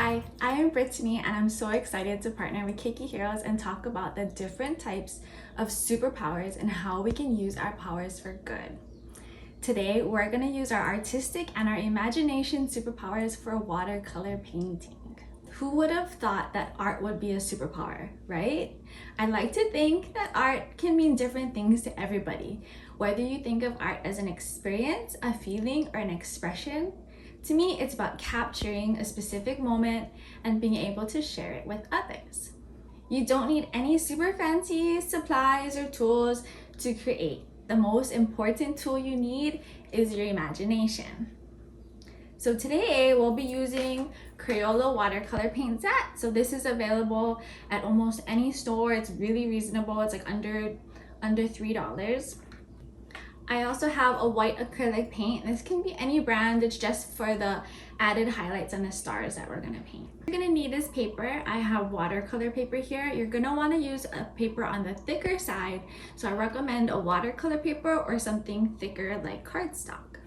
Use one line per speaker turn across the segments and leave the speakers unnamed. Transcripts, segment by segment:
Hi, I am Brittini and I'm so excited to partner with Keiki Heroes and talk about the different types of superpowers and how we can use our powers for good. Today, we're going to use our artistic and our imagination superpowers for watercolor painting. Who would have thought that art would be a superpower, right? I like to think that art can mean different things to everybody. Whether you think of art as an experience, a feeling, or an expression, to me, it's about capturing a specific moment and being able to share it with others. You don't need any super fancy supplies or tools to create. The most important tool you need is your imagination. So today we'll be using Crayola watercolor paint set. So this is available at almost any store. It's really reasonable. It's like under $3. I also have a white acrylic paint. This can be any brand. It's just for the added highlights and the stars that we're gonna paint. You're gonna need this paper. I have watercolor paper here. You're gonna wanna use a paper on the thicker side. So I recommend a watercolor paper or something thicker like cardstock.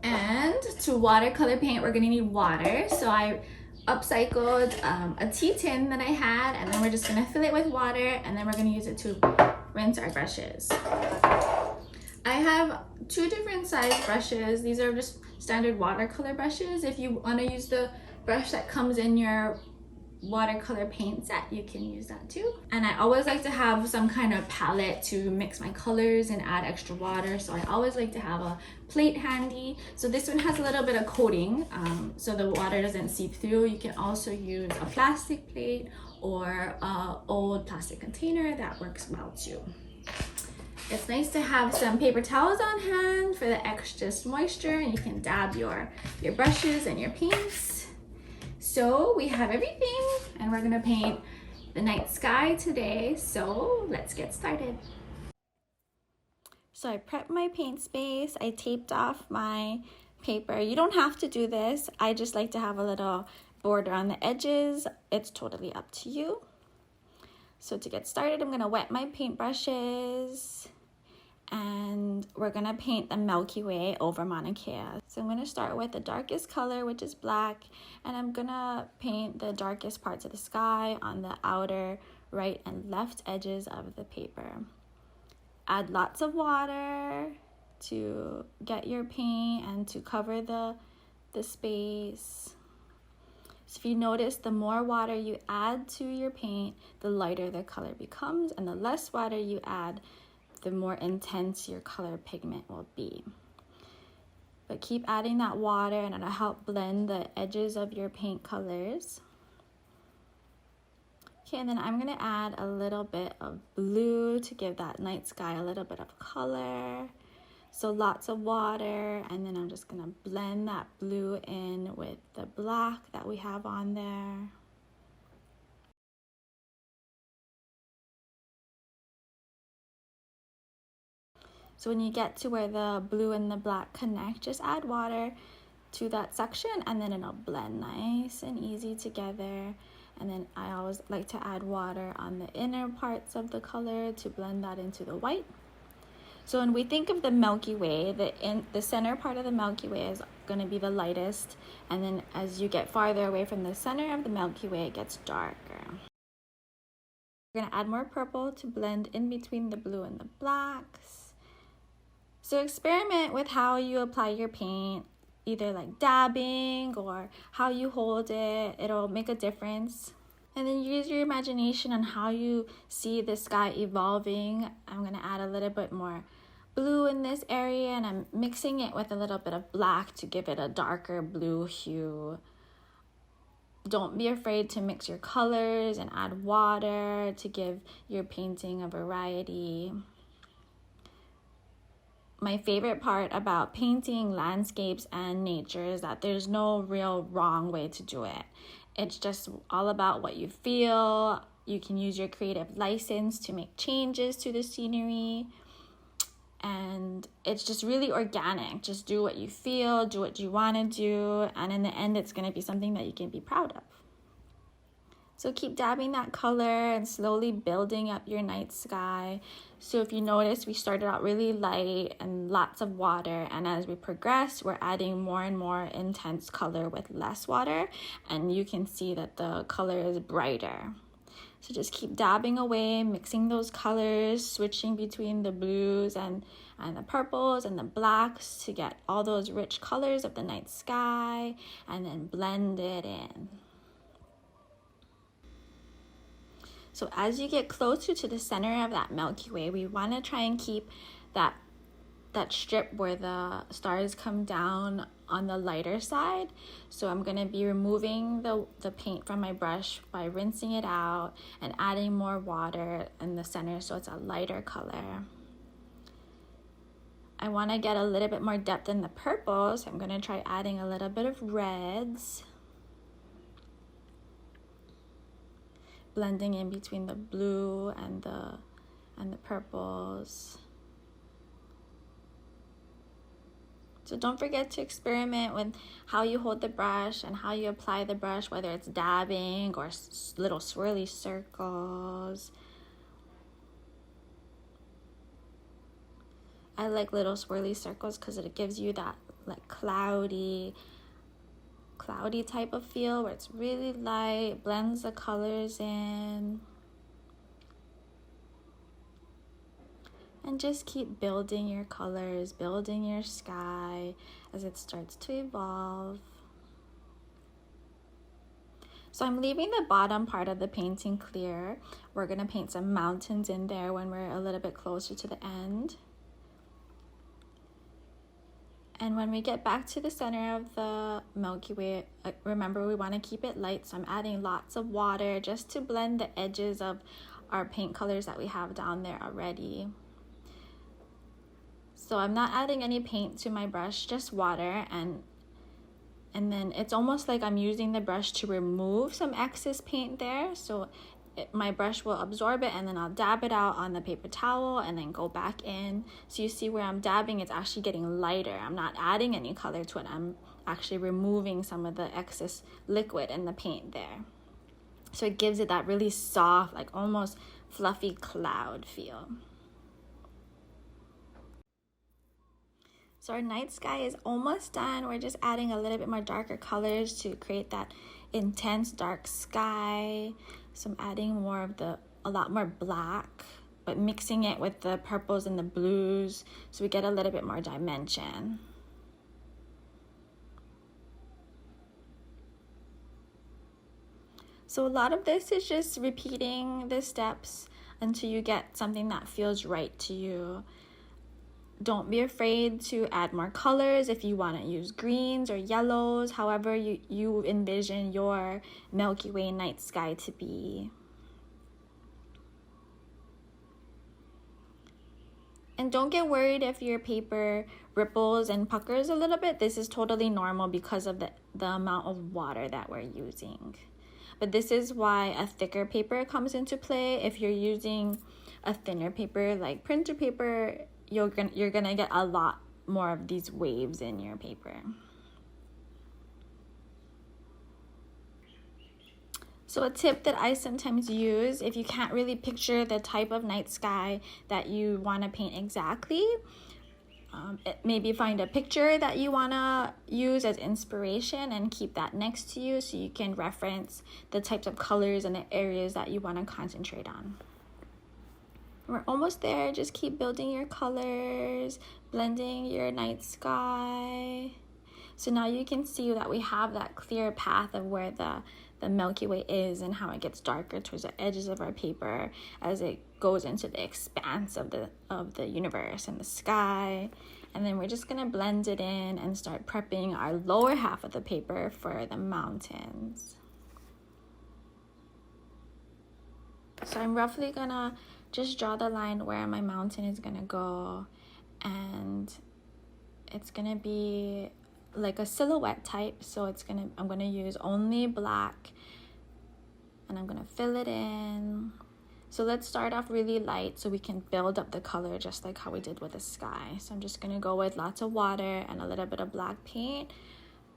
And to watercolor paint, we're gonna need water. So I upcycled a tea tin that I had, and then we're just gonna fill it with water, and then we're gonna use it to rinse our brushes. I have two different size brushes. These are just standard watercolor brushes. If you want to use the brush that comes in your watercolor paint set, you can use that too. And I always like to have some kind of palette to mix my colors and add extra water. So I always like to have a plate handy. So this one has a little bit of coating so the water doesn't seep through. You can also use a plastic plate or an old plastic container. That works well too. It's nice to have some paper towels on hand for the extra moisture, and you can dab your brushes and your paints. So we have everything, and we're gonna paint the night sky today. So let's get started. So I prepped my paint space. I taped off my paper. You don't have to do this. I just like to have a little border on the edges. It's totally up to you. So to get started, I'm gonna wet my paintbrushes. And we're gonna paint the Milky Way over Mauna Kea. So I'm gonna start with the darkest color, which is black, and I'm gonna paint the darkest parts of the sky on the outer right and left edges of the paper. Add lots of water to get your paint and to cover the space. So if you notice, the more water you add to your paint, the lighter the color becomes, and the less water you add, the more intense your color pigment will be. But keep adding that water, and it'll help blend the edges of your paint colors. Okay, and then I'm gonna add a little bit of blue to give that night sky a little bit of color. So lots of water, and then I'm just gonna blend that blue in with the black that we have on there. So when you get to where the blue and the black connect, just add water to that section, and then it'll blend nice and easy together. And then I always like to add water on the inner parts of the color to blend that into the white. So when we think of the Milky Way, the center part of the Milky Way is going to be the lightest, and then as you get farther away from the center of the Milky Way, it gets darker. We're going to add more purple to blend in between the blue and the blacks. So experiment with how you apply your paint, either like dabbing or how you hold it. It'll make a difference. And then use your imagination on how you see the sky evolving. I'm gonna add a little bit more blue in this area, and I'm mixing it with a little bit of black to give it a darker blue hue. Don't be afraid to mix your colors and add water to give your painting a variety. My favorite part about painting landscapes and nature is that there's no real wrong way to do it. It's just all about what you feel. You can use your creative license to make changes to the scenery. And it's just really organic. Just do what you feel, do what you want to do, and in the end, it's going to be something that you can be proud of. So keep dabbing that color and slowly building up your night sky. So if you notice, we started out really light and lots of water, and as we progress, we're adding more and more intense color with less water, and you can see that the color is brighter. So just keep dabbing away, mixing those colors, switching between the blues and the purples and the blacks to get all those rich colors of the night sky, and then blend it in. So as you get closer to the center of that Milky Way, we want to try and keep that strip where the stars come down on the lighter side. So I'm going to be removing the paint from my brush by rinsing it out and adding more water in the center so it's a lighter color. I want to get a little bit more depth in the purple, so I'm going to try adding a little bit of reds. Blending in between the blue and the purples. So don't forget to experiment with how you hold the brush and how you apply the brush, whether it's dabbing or little swirly circles. I like little swirly circles because it gives you that like cloudy type of feel where it's really light, blends the colors in. And just keep building your colors, building your sky as it starts to evolve. So I'm leaving the bottom part of the painting clear. We're gonna paint some mountains in there when we're a little bit closer to the end. And when we get back to the center of the Milky Way, remember we want to keep it light, so I'm adding lots of water just to blend the edges of our paint colors that we have down there already. So I'm not adding any paint to my brush, just water, and then it's almost like I'm using the brush to remove some excess paint there. So my brush will absorb it, and then I'll dab it out on the paper towel and then go back in. So you see where I'm dabbing, it's actually getting lighter. I'm not adding any color to it. I'm actually removing some of the excess liquid in the paint there. So it gives it that really soft, like almost fluffy cloud feel. So our night sky is almost done. We're just adding a little bit more darker colors to create that intense dark sky. So I'm adding a lot more black, but mixing it with the purples and the blues so we get a little bit more dimension. So a lot of this is just repeating the steps until you get something that feels right to you. Don't be afraid to add more colors if you want to use greens or yellows, however you envision your Milky Way night sky to be. And don't get worried if your paper ripples and puckers a little bit. This is totally normal because of the amount of water that we're using. But this is why a thicker paper comes into play. If you're using a thinner paper like printer paper, you're gonna get a lot more of these waves in your paper. So a tip that I sometimes use, if you can't really picture the type of night sky that you want to paint exactly, maybe find a picture that you want to use as inspiration and keep that next to you so you can reference the types of colors and the areas that you want to concentrate on. We're almost there. Just keep building your colors, blending your night sky. So now you can see that we have that clear path of where the Milky Way is and how it gets darker towards the edges of our paper as it goes into the expanse of the universe and the sky. And then we're just gonna blend it in and start prepping our lower half of the paper for the mountains. So I'm roughly gonna just draw the line where my mountain is gonna go, and it's gonna be like a silhouette type. So I'm gonna use only black, and I'm gonna fill it in. So let's start off really light so we can build up the color just like how we did with the sky. So I'm just gonna go with lots of water and a little bit of black paint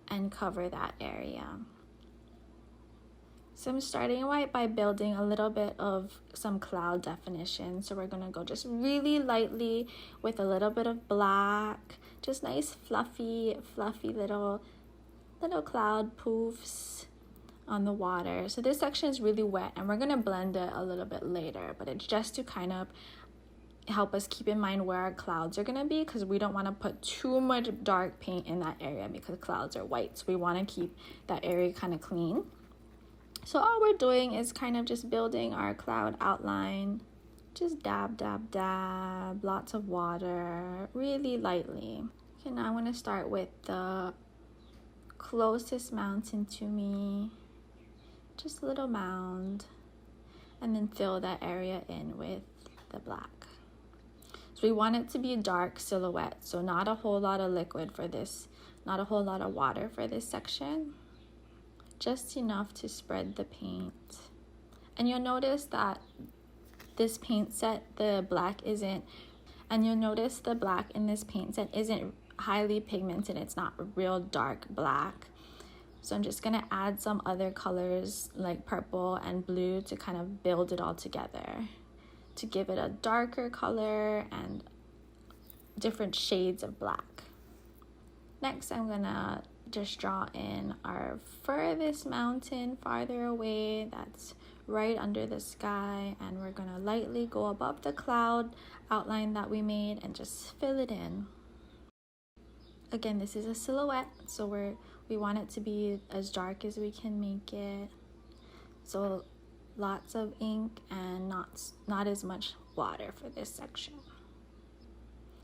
and cover that area. So I'm starting right by building a little bit of some cloud definition. So we're gonna go just really lightly with a little bit of black, just nice fluffy little cloud poofs on the water. So this section is really wet and we're gonna blend it a little bit later, but it's just to kind of help us keep in mind where our clouds are gonna be, because we don't want to put too much dark paint in that area because clouds are white. So we want to keep that area kind of clean. So all we're doing is kind of just building our cloud outline. Just dab, dab, dab, lots of water, really lightly. Okay, now I'm going to start with the closest mountain to me. Just a little mound. And then fill that area in with the black. So we want it to be a dark silhouette. So not a whole lot of liquid for this, not a whole lot of water for this section. Just enough to spread the paint. And you'll notice that this paint set, the black isn't, and you'll notice the black in this paint set isn't highly pigmented. It's not real dark black. So I'm just gonna add some other colors like purple and blue to kind of build it all together, to give it a darker color and different shades of black. Next, I'm gonna just draw in our furthest mountain farther away, that's right under the sky, and we're gonna lightly go above the cloud outline that we made and just fill it in. Again, this is a silhouette, so we want it to be as dark as we can make it. So lots of ink and not as much water for this section.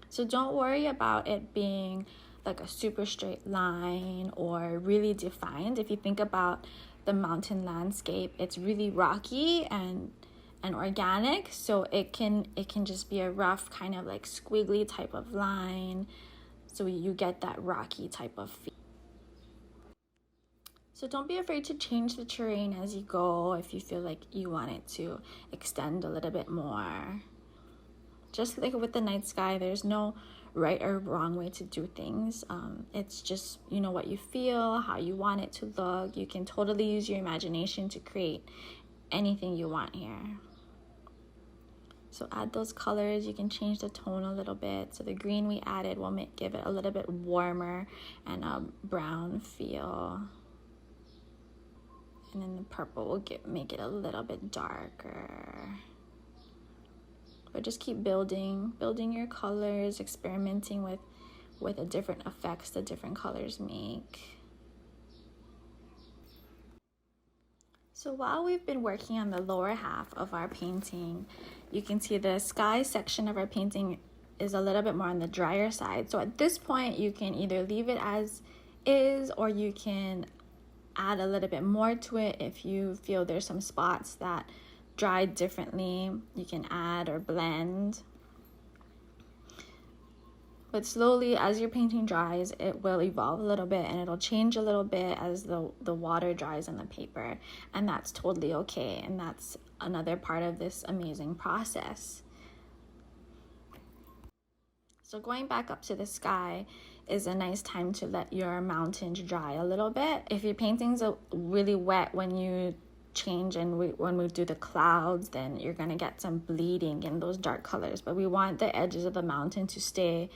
So don't worry about it being like a super straight line or really defined. If you think about the mountain landscape, it's really rocky and organic, so it can just be a rough kind of like squiggly type of line, so you get that rocky type of feel. So don't be afraid to change the terrain as you go if you feel like you want it to extend a little bit more. Just like with the night sky, there's no right or wrong way to do things. It's just, you know, what you feel, how you want it to look. You can totally use your imagination to create anything you want here. So add those colors. You can change the tone a little bit. So the green we added will give it a little bit warmer and a brown feel. And then the purple will make it a little bit darker. But just keep building your colors, experimenting with the different effects the different colors make. So while we've been working on the lower half of our painting, you can see the sky section of our painting is a little bit more on the drier side. So at this point, you can either leave it as is, or you can add a little bit more to it if you feel there's some spots that dried differently. You can add or blend. But slowly, as your painting dries, it will evolve a little bit and it'll change a little bit as the water dries on the paper. And that's totally okay. And that's another part of this amazing process. So going back up to the sky is a nice time to let your mountains dry a little bit. If your painting's really wet when you change and when we do the clouds, then you're gonna get some bleeding in those dark colors. But we want the edges of the mountain to stay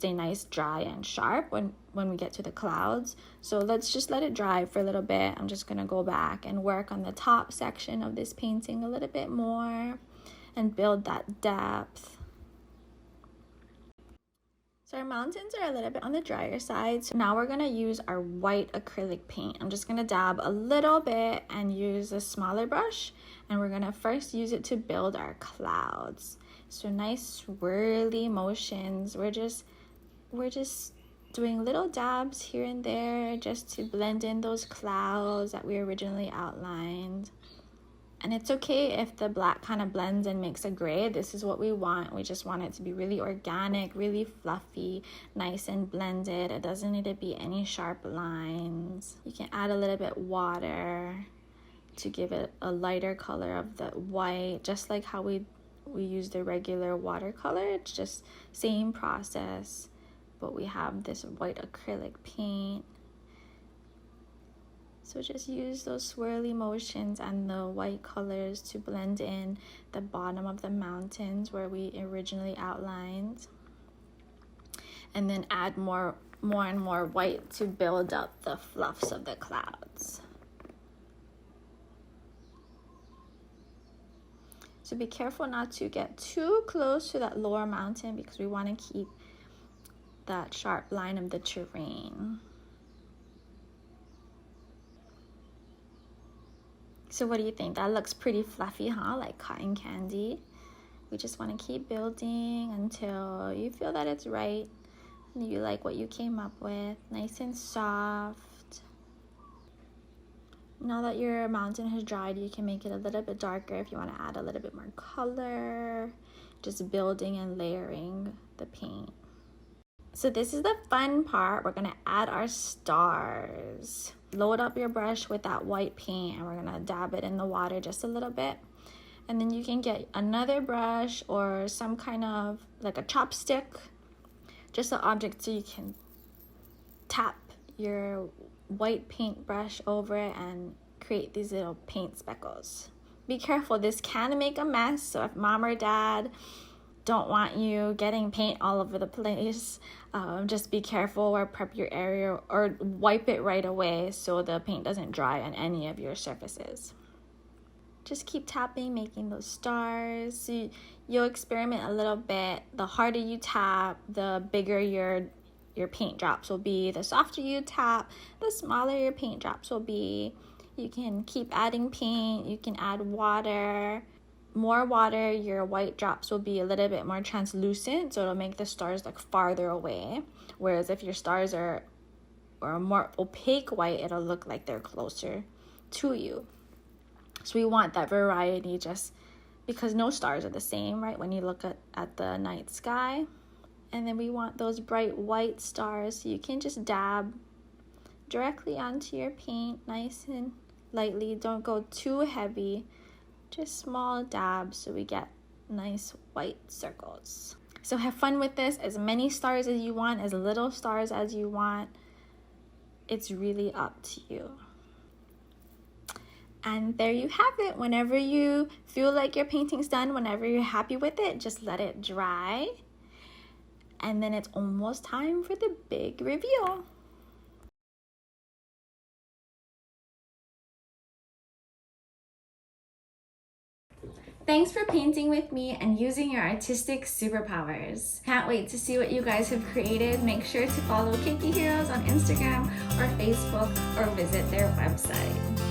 nice, dry and sharp when we get to the clouds. So let's just let it dry for a little bit. I'm just gonna go back and work on the top section of this painting a little bit more and build that depth. So our mountains are a little bit on the drier side. So now we're gonna use our white acrylic paint. I'm just gonna dab a little bit and use a smaller brush. And we're gonna first use it to build our clouds. So nice swirly motions. We're just doing little dabs here and there just to blend in those clouds that we originally outlined. And it's okay if the black kind of blends and makes a gray. This is what we want. We just want it to be really organic, really fluffy, nice and blended. It doesn't need to be any sharp lines. You can add a little bit water to give it a lighter color of the white, just like how we use the regular watercolor. It's just same process, but we have this white acrylic paint. So just use those swirly motions and the white colors to blend in the bottom of the mountains where we originally outlined. And then add more and more white to build up the fluffs of the clouds. So be careful not to get too close to that lower mountain because we want to keep that sharp line of the terrain. So what do you think? That looks pretty fluffy, huh? Like cotton candy. We just want to keep building until you feel that it's right and you like what you came up with. Nice and soft. Now that your mountain has dried, you can make it a little bit darker if you want to add a little bit more color. Just building and layering the paint. So this is the fun part. We're gonna add our stars. Load up your brush with that white paint and we're gonna dab it in the water just a little bit. And then you can get another brush or some kind of like a chopstick, just an object so you can tap your white paint brush over it and create these little paint speckles. Be careful, this can make a mess, so if mom or dad don't want you getting paint all over the place, just be careful or prep your area or wipe it right away so the paint doesn't dry on any of your surfaces. Just keep tapping, making those stars. So you'll experiment a little bit. The harder you tap, the bigger your paint drops will be. The softer you tap, the smaller your paint drops will be. You can keep adding paint, you can add water. More water, your white drops will be a little bit more translucent, so it'll make the stars look farther away. Whereas if your stars are a more opaque white, it'll look like they're closer to you. So we want that variety just because no stars are the same, right? When you look at the night sky. And then we want those bright white stars, so you can just dab directly onto your paint, nice and lightly. Don't go too heavy. Just small dabs so we get nice white circles. So have fun with this. As many stars as you want, as little stars as you want. It's really up to you. And there you have it. Whenever you feel like your painting's done, whenever you're happy with it, just let it dry. And then it's almost time for the big reveal. Thanks for painting with me and using your artistic superpowers. Can't wait to see what you guys have created. Make sure to follow Keiki Heroes on Instagram or Facebook or visit their website.